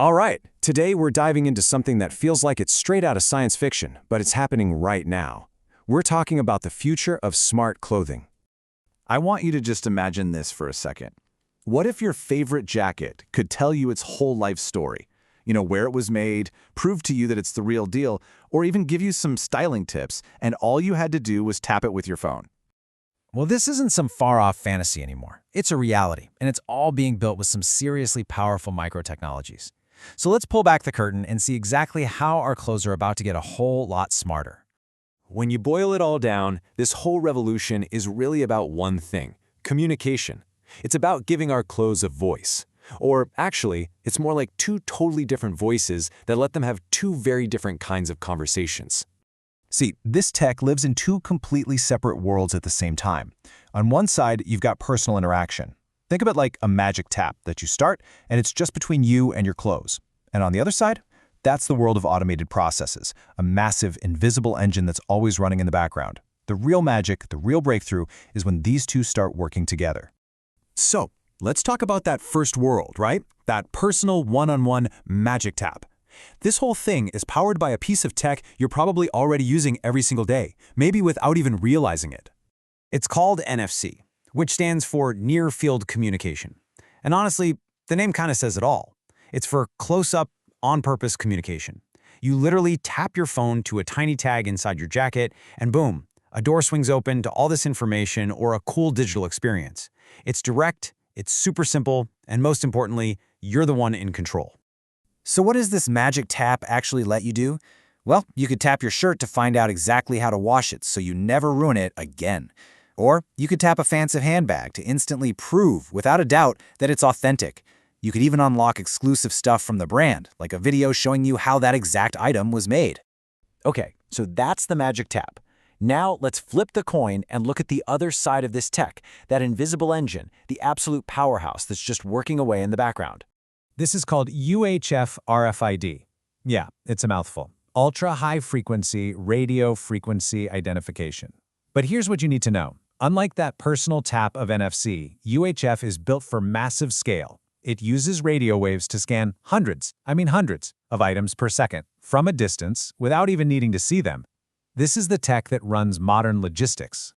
All right, today we're diving into something that feels like it's straight out of science fiction, but it's happening right now. We're talking about the future of smart clothing. I want you to just imagine this for a second. What if your favorite jacket could tell you its whole life story? You know, where it was made, prove to you that it's the real deal, or even give you some styling tips, and all you had to do was tap it with your phone. Well, this isn't some far-off fantasy anymore. It's a reality, and it's all being built with some seriously powerful micro-technologies. So let's pull back the curtain and see exactly how our clothes are about to get a whole lot smarter. When you boil it all down, this whole revolution is really about one thing: communication. It's about giving our clothes a voice. Or actually, it's more like two totally different voices that let them have two very different kinds of conversations. See, this tech lives in two completely separate worlds at the same time. On one side, you've got personal interaction. Think of it like a magic tap that you start, and it's just between you and your clothes. And on the other side, that's the world of automated processes, a massive, invisible engine that's always running in the background. The real magic, the real breakthrough, is when these two start working together. So, let's talk about that first world, right? That personal one-on-one magic tap. This whole thing is powered by a piece of tech you're probably already using every single day, maybe without even realizing it. It's called NFC, which stands for Near Field Communication. And honestly, the name kind of says it all. It's for close-up, on-purpose communication. You literally tap your phone to a tiny tag inside your jacket, and boom, a door swings open to all this information or a cool digital experience. It's direct, it's super simple, and most importantly, you're the one in control. So what does this magic tap actually let you do? Well, you could tap your shirt to find out exactly how to wash it so you never ruin it again. Or you could tap a fancy handbag to instantly prove, without a doubt, that it's authentic. You could even unlock exclusive stuff from the brand, like a video showing you how that exact item was made. Okay, so that's the magic tap. Now let's flip the coin and look at the other side of this tech, that invisible engine, the absolute powerhouse that's just working away in the background. This is called UHF-RFID. Yeah, it's a mouthful. Ultra-high frequency radio frequency identification. But here's what you need to know. Unlike that personal tap of NFC, UHF is built for massive scale. It uses radio waves to scan hundreds of items per second from a distance without even needing to see them. This is the tech that runs modern logistics.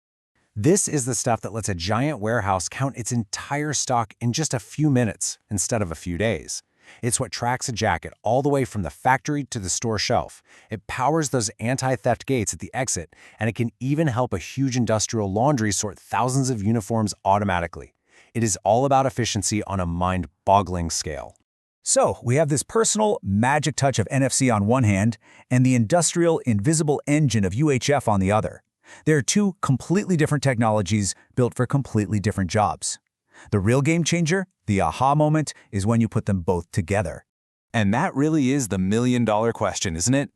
This is the stuff that lets a giant warehouse count its entire stock in just a few minutes instead of a few days. It's what tracks a jacket all the way from the factory to the store shelf. It powers those anti-theft gates at the exit, and it can even help a huge industrial laundry sort thousands of uniforms automatically. It is all about efficiency on a mind-boggling scale. So, we have this personal, magic touch of NFC on one hand, and the industrial, invisible engine of UHF on the other. There are two completely different technologies built for completely different jobs. The real game changer, the aha moment, is when you put them both together. And that really is the million-dollar question, isn't it?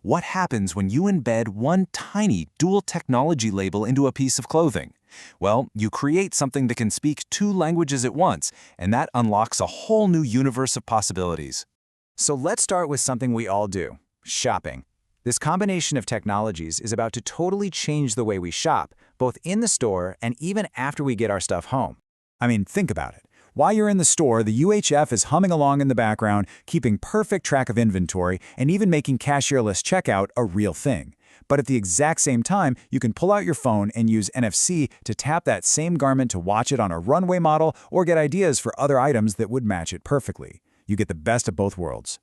What happens when you embed one tiny dual technology label into a piece of clothing? Well, you create something that can speak two languages at once, and that unlocks a whole new universe of possibilities. So let's start with something we all do: shopping. This combination of technologies is about to totally change the way we shop, both in the store and even after we get our stuff home. I mean, think about it. While you're in the store, the UHF is humming along in the background, keeping perfect track of inventory, and even making cashierless checkout a real thing. But at the exact same time, you can pull out your phone and use NFC to tap that same garment to watch it on a runway model or get ideas for other items that would match it perfectly. You get the best of both worlds.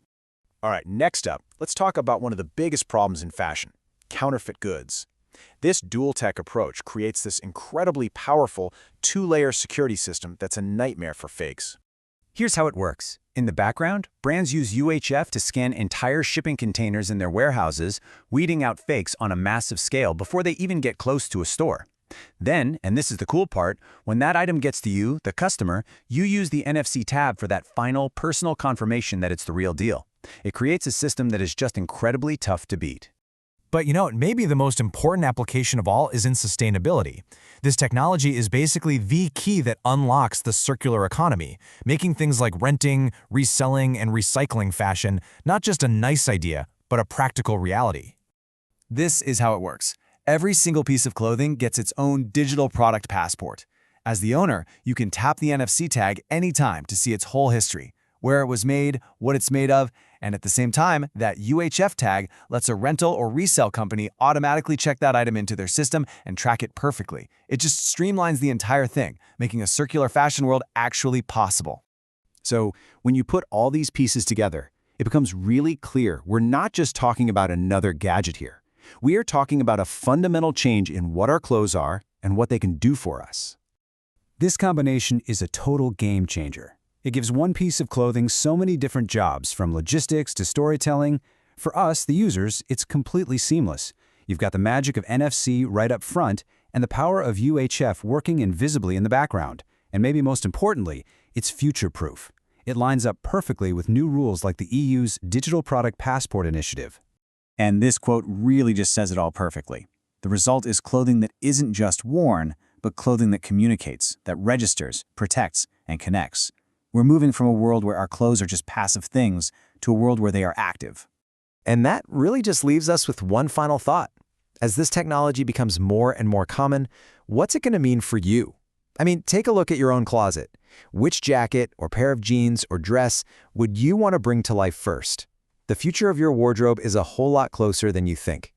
All right, next up, let's talk about one of the biggest problems in fashion: counterfeit goods. This dual-tech approach creates this incredibly powerful two-layer security system that's a nightmare for fakes. Here's how it works. In the background, brands use UHF to scan entire shipping containers in their warehouses, weeding out fakes on a massive scale before they even get close to a store. Then, and this is the cool part, when that item gets to you, the customer, you use the NFC tab for that final personal confirmation that it's the real deal. It creates a system that is just incredibly tough to beat. But maybe the most important application of all is in sustainability. This technology is basically the key that unlocks the circular economy, making things like renting, reselling, and recycling fashion not just a nice idea, but a practical reality. This is how it works. Every single piece of clothing gets its own digital product passport. As the owner, you can tap the NFC tag anytime to see its whole history, where it was made, what it's made of, and at the same time, that UHF tag lets a rental or resale company automatically check that item into their system and track it perfectly. It just streamlines the entire thing, making a circular fashion world actually possible. So, when you put all these pieces together, it becomes really clear we're not just talking about another gadget here. We are talking about a fundamental change in what our clothes are and what they can do for us. This combination is a total game changer. It gives one piece of clothing so many different jobs, from logistics to storytelling. For us, the users, it's completely seamless. You've got the magic of NFC right up front and the power of UHF working invisibly in the background. And maybe most importantly, it's future-proof. It lines up perfectly with new rules like the EU's Digital Product Passport initiative. And this quote really just says it all perfectly. The result is clothing that isn't just worn, but clothing that communicates, that registers, protects, and connects. We're moving from a world where our clothes are just passive things to a world where they are active. And that really just leaves us with one final thought. As this technology becomes more and more common, what's it going to mean for you? I mean, take a look at your own closet. Which jacket or pair of jeans or dress would you want to bring to life first? The future of your wardrobe is a whole lot closer than you think.